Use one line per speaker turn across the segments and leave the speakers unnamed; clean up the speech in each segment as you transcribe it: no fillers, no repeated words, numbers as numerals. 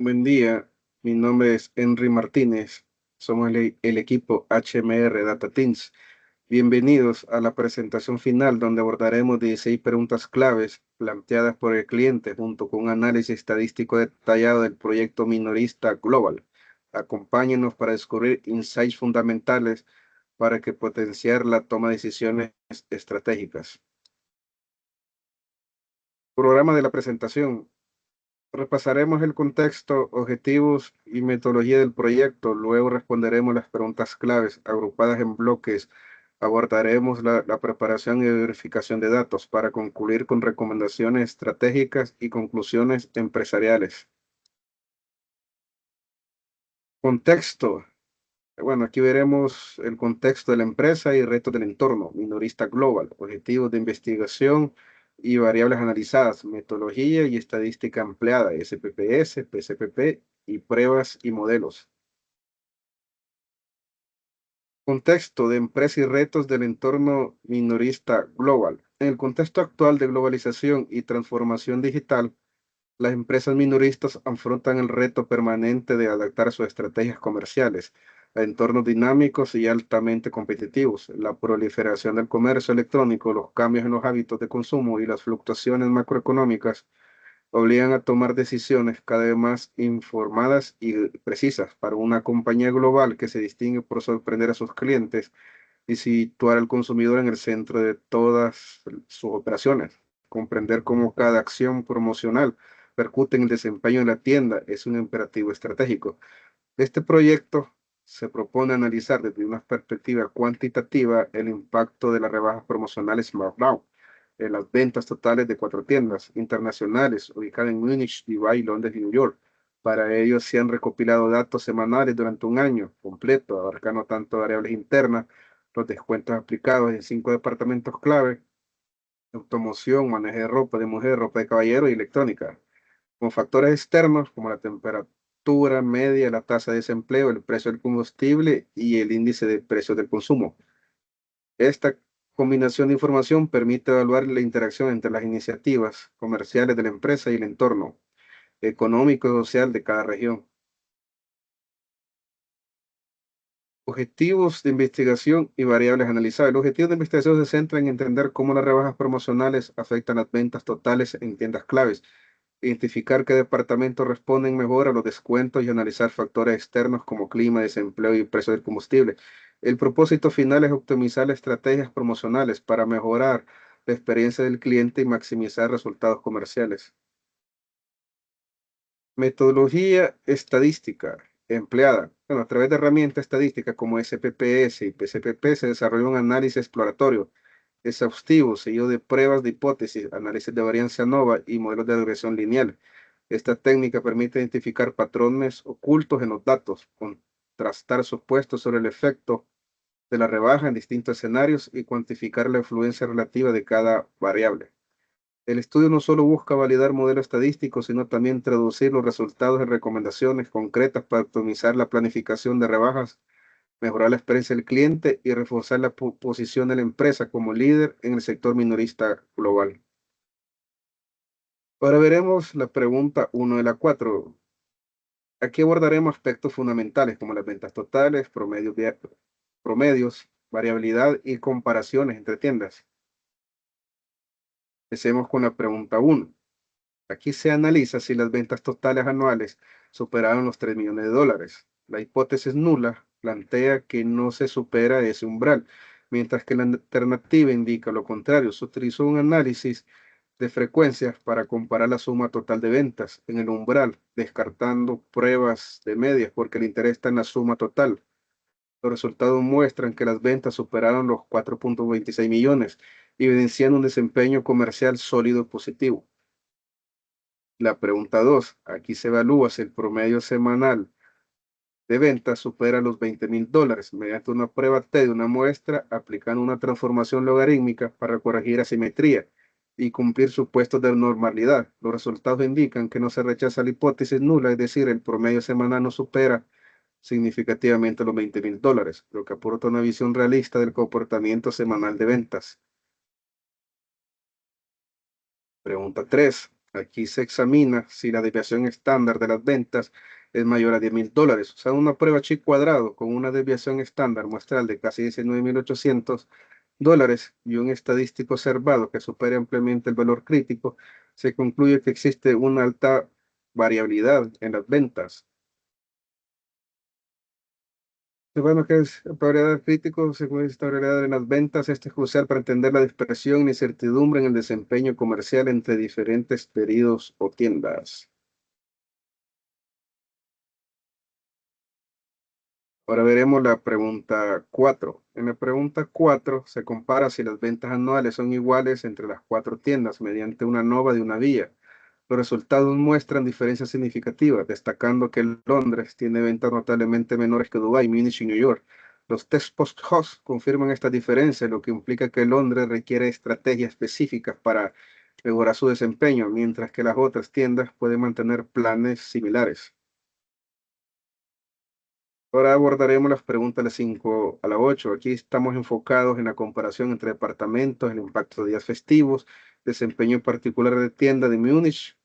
Buen día, mi nombre es Henry Martínez, somos el equipo HMR Data Teams. Bienvenidos a la presentación final donde abordaremos 16 preguntas claves planteadas por el cliente junto con un análisis estadístico detallado del proyecto minorista global. Acompáñenos para descubrir insights fundamentales para que potenciar la toma de decisiones estratégicas. Programa de la presentación. Repasaremos el contexto, objetivos y metodología del proyecto. Luego responderemos las preguntas claves agrupadas en bloques. Abordaremos la preparación y verificación de datos para concluir con recomendaciones estratégicas y conclusiones empresariales. Contexto. Bueno, aquí veremos el contexto de la empresa y retos del entorno, minorista global, objetivos de investigación y variables analizadas, metodología y estadística empleada, SPPS, PCPP y pruebas y modelos. Contexto de empresa y retos del entorno minorista global. En el contexto actual de globalización y transformación digital, las empresas minoristas afrontan el reto permanente de adaptar sus estrategias comerciales a entornos dinámicos y altamente competitivos. La proliferación del comercio electrónico, los cambios en los hábitos de consumo y las fluctuaciones macroeconómicas obligan a tomar decisiones cada vez más informadas y precisas para una compañía global que se distingue por sorprender a sus clientes y situar al consumidor en el centro de todas sus operaciones. Comprender cómo cada acción promocional percute en el desempeño de la tienda es un imperativo estratégico. Este proyecto se propone analizar desde una perspectiva cuantitativa el impacto de las rebajas promocionales Markdown en las ventas totales de 4 tiendas internacionales ubicadas en Múnich, Dubái, Londres y New York. Para ello se han recopilado datos semanales durante un año completo, abarcando tanto variables internas, los descuentos aplicados en 5 departamentos clave: automoción, manejo de ropa de mujer, ropa de caballero y electrónica, con factores externos como la temperatura media, la tasa de desempleo, el precio del combustible y el índice de precios del consumo. Esta combinación de información permite evaluar la interacción entre las iniciativas comerciales de la empresa y el entorno económico y social de cada región. Objetivos de investigación y variables analizadas. El objetivo de investigación se centra en entender cómo las rebajas promocionales afectan las ventas totales en tiendas claves, identificar qué departamentos responden mejor a los descuentos y analizar factores externos como clima, desempleo y precio del combustible. El propósito final es optimizar estrategias promocionales para mejorar la experiencia del cliente y maximizar resultados comerciales. Metodología estadística empleada. Bueno, a través de herramientas estadísticas como SPPS y PCPP se desarrolla un análisis exploratorio exhaustivo, seguido de pruebas de hipótesis, análisis de varianza ANOVA y modelos de regresión lineal. Esta técnica permite identificar patrones ocultos en los datos, contrastar supuestos sobre el efecto de la rebaja en distintos escenarios y cuantificar la influencia relativa de cada variable. El estudio no solo busca validar modelos estadísticos, sino también traducir los resultados en recomendaciones concretas para optimizar la planificación de rebajas, mejorar la experiencia del cliente y reforzar la posición de la empresa como líder en el sector minorista global. Ahora veremos la pregunta 1 de la 4. Aquí abordaremos aspectos fundamentales como las ventas totales, promedios, variabilidad y comparaciones entre tiendas. Empecemos con la pregunta 1. Aquí se analiza si las ventas totales anuales superaron los 3 millones de dólares. La hipótesis nula plantea que no se supera ese umbral, mientras que la alternativa indica lo contrario. Se utilizó un análisis de frecuencias para comparar la suma total de ventas en el umbral, descartando pruebas de medias porque el interés está en la suma total. Los resultados muestran que las ventas superaron los 4.26 millones, evidenciando un desempeño comercial sólido y positivo. La pregunta 2. Aquí se evalúa si el promedio semanal de ventas supera los 20.000 dólares mediante una prueba T de una muestra, aplicando una transformación logarítmica para corregir asimetría y cumplir supuestos de normalidad. Los resultados indican que no se rechaza la hipótesis nula, es decir, el promedio semanal no supera significativamente los 20.000 dólares, lo que aporta una visión realista del comportamiento semanal de ventas. Pregunta 3. Aquí se examina si la desviación estándar de las ventas es mayor a $10,000. O sea, una prueba chi cuadrado con una desviación estándar muestral de casi $19,800 y un estadístico observado que supere ampliamente el valor crítico, se concluye que existe una alta variabilidad en las ventas. Y bueno, ¿qué es variedad crítico? Según esta variedad en las ventas, este es crucial para entender la dispersión y incertidumbre en el desempeño comercial entre diferentes periodos o tiendas. Ahora veremos la pregunta 4. En la pregunta 4 se compara si las ventas anuales son iguales entre las cuatro tiendas mediante una nova de una vía. Los resultados muestran diferencias significativas, destacando que Londres tiene ventas notablemente menores que Dubái, Múnich y New York. Los test post-hoc confirman esta diferencia, lo que implica que Londres requiere estrategias específicas para mejorar su desempeño, mientras que las otras tiendas pueden mantener planes similares. Ahora abordaremos las preguntas de las 5 a la 8. Aquí estamos enfocados en la comparación entre departamentos, el impacto de días festivos, desempeño particular de tienda de Múnich.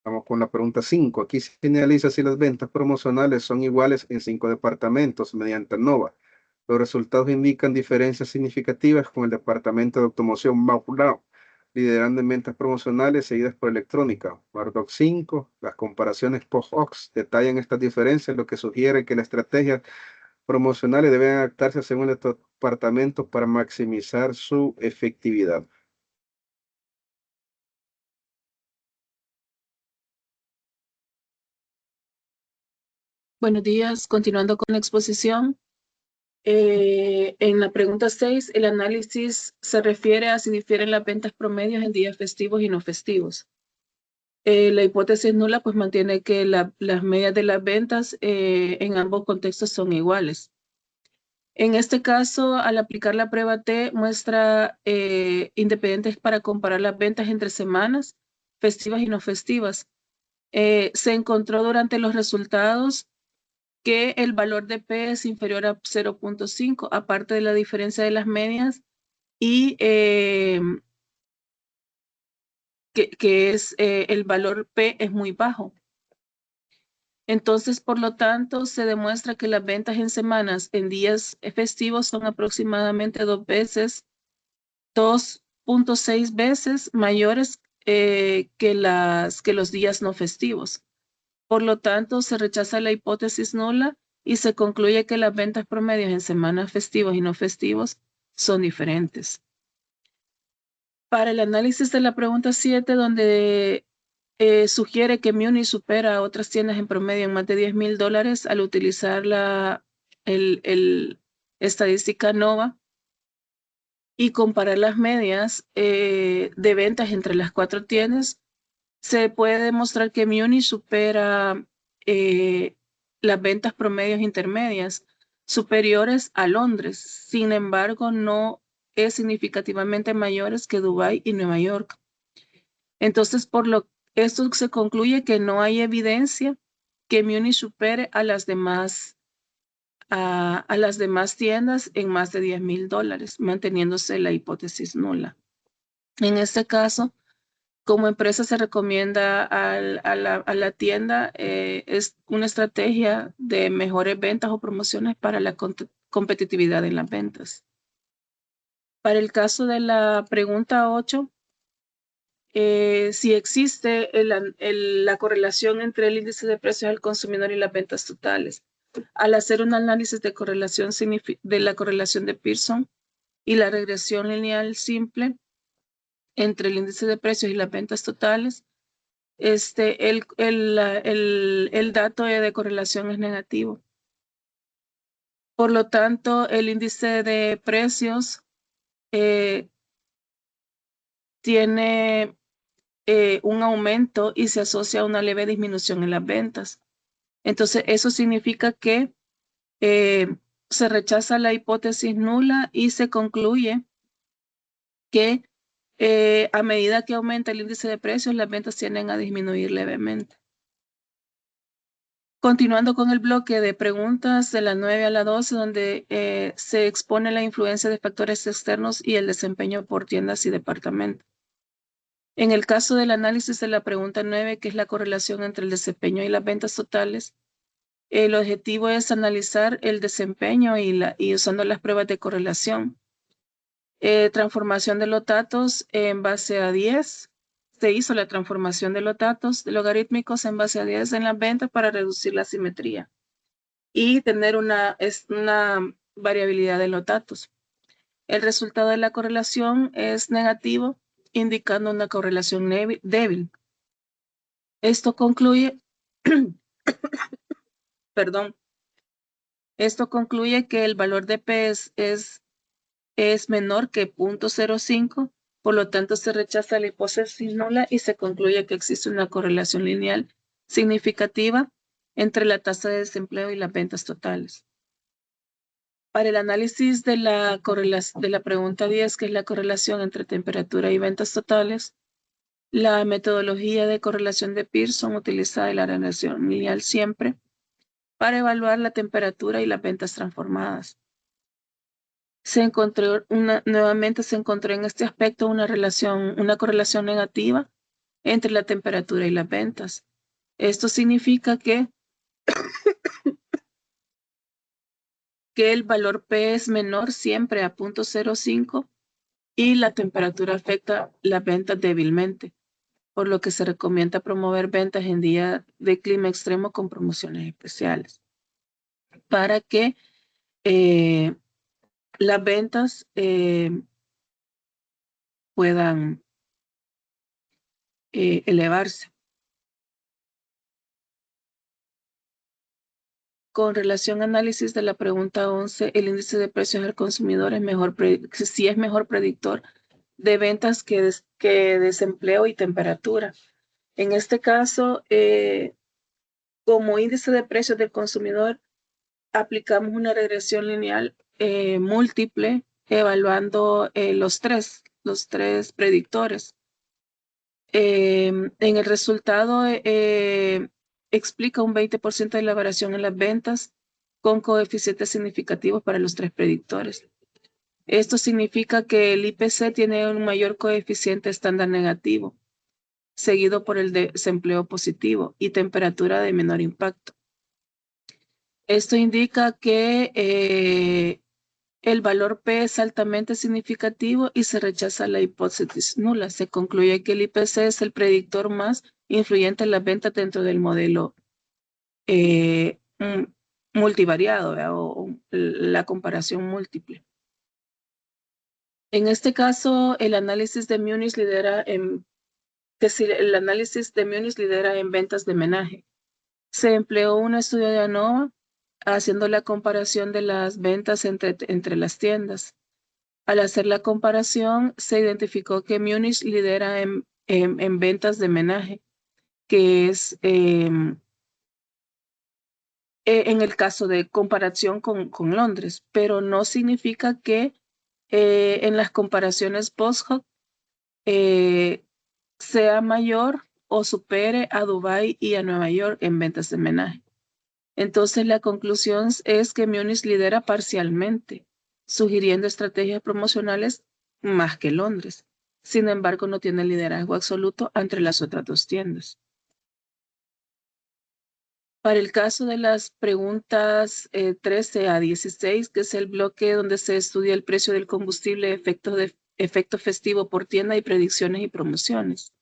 Vamos con la pregunta 5. Aquí se analiza si las ventas promocionales son iguales en 5 departamentos mediante NOVA. Los resultados indican diferencias significativas con el departamento de automoción Maulao, liderando en ventas promocionales seguidas por electrónica. Bardock 5. Las comparaciones post-ox detallan estas diferencias, lo que sugiere que las estrategias promocionales deben adaptarse según el departamento para maximizar su efectividad.
Buenos días, continuando con la exposición. En la pregunta 6, el análisis se refiere a si difieren las ventas promedios en días festivos y no festivos. La hipótesis nula pues mantiene que las medias de las ventas en ambos contextos son iguales. En este caso, al aplicar la prueba T, muestra independientes para comparar las ventas entre semanas, festivas y no festivas. Se encontró durante los resultados que el valor de P es inferior a 0.5, aparte de la diferencia de las medias, y que es el valor P es muy bajo. Entonces, por lo tanto, se demuestra que las ventas en semanas en días festivos son aproximadamente 2.6 veces mayores que los días no festivos. Por lo tanto, se rechaza la hipótesis nula y se concluye que las ventas promedios en semanas festivos y no festivos son diferentes. Para el análisis de la pregunta 7, donde sugiere que Múnich supera a otras tiendas en promedio en más de $10,000 al utilizar el estadística NOVA y comparar las medias de ventas entre las cuatro tiendas, se puede demostrar que Múnich supera las ventas promedios intermedias superiores a Londres. Sin embargo, no es significativamente mayores que Dubái y Nueva York. Entonces, esto se concluye que no hay evidencia que Múnich supere a las demás tiendas en más de $10,000, manteniéndose la hipótesis nula. En este caso, como empresa se recomienda a la tienda es una estrategia de mejores ventas o promociones para la competitividad en las ventas. Para el caso de la pregunta 8, si existe la correlación entre el índice de precios al consumidor y las ventas totales. Al hacer un análisis de la correlación de Pearson y la regresión lineal simple entre el índice de precios y las ventas totales, el dato de correlación es negativo. Por lo tanto, el índice de precios tiene un aumento y se asocia a una leve disminución en las ventas. Entonces, eso significa que se rechaza la hipótesis nula y se concluye que a medida que aumenta el índice de precios, las ventas tienden a disminuir levemente. Continuando con el bloque de preguntas de la 9 a la 12, donde se expone la influencia de factores externos y el desempeño por tiendas y departamentos. En el caso del análisis de la pregunta 9, que es la correlación entre el desempeño y las ventas totales, el objetivo es analizar el desempeño y usando las pruebas de correlación. Transformación de los datos en base a 10. Se hizo la transformación de los datos logarítmicos en base a 10 en las ventas para reducir la simetría y tener una variabilidad de los datos. El resultado de la correlación es negativo, indicando una correlación débil. Esto concluye, perdón, esto concluye que el valor de P es menor que 0.05, por lo tanto se rechaza la hipótesis nula y se concluye que existe una correlación lineal significativa entre la tasa de desempleo y las ventas totales. Para el análisis de la pregunta 10, que es la correlación entre temperatura y ventas totales, la metodología de correlación de Pearson utiliza la relación lineal siempre para evaluar la temperatura y las ventas transformadas. Nuevamente se encontró en este aspecto una correlación negativa entre la temperatura y las ventas. Esto significa que el valor P es menor siempre a 0.05 y la temperatura afecta las ventas débilmente, por lo que se recomienda promover ventas en días de clima extremo con promociones especiales para que las ventas puedan elevarse. Con relación al análisis de la pregunta 11, el índice de precios al consumidor sí es mejor predictor de ventas que desempleo y temperatura. En este caso, como índice de precios del consumidor, aplicamos una regresión lineal múltiple evaluando los tres predictores. En el resultado explica un 20% de la variación en las ventas con coeficientes significativos para los tres predictores. Esto significa que el IPC tiene un mayor coeficiente estándar negativo, seguido por el desempleo positivo y temperatura de menor impacto. Esto indica que el valor P es altamente significativo y se rechaza la hipótesis nula. Se concluye que el IPC es el predictor más influyente en las ventas dentro del modelo multivariado, ¿verdad? O la comparación múltiple. En este caso, el análisis de Munich lidera en ventas de menaje. Se empleó un estudio de ANOVA haciendo la comparación de las ventas entre las tiendas. Al hacer la comparación, se identificó que Munich lidera en ventas de menaje, que es en el caso de comparación con Londres, pero no significa que en las comparaciones post-hoc sea mayor o supere a Dubái y a Nueva York en ventas de menaje. Entonces, la conclusión es que Munich lidera parcialmente, sugiriendo estrategias promocionales más que Londres. Sin embargo, no tiene liderazgo absoluto entre las otras dos tiendas. Para el caso de las preguntas 13 a 16, que es el bloque donde se estudia el precio del combustible, efecto festivo por tienda y predicciones y promociones.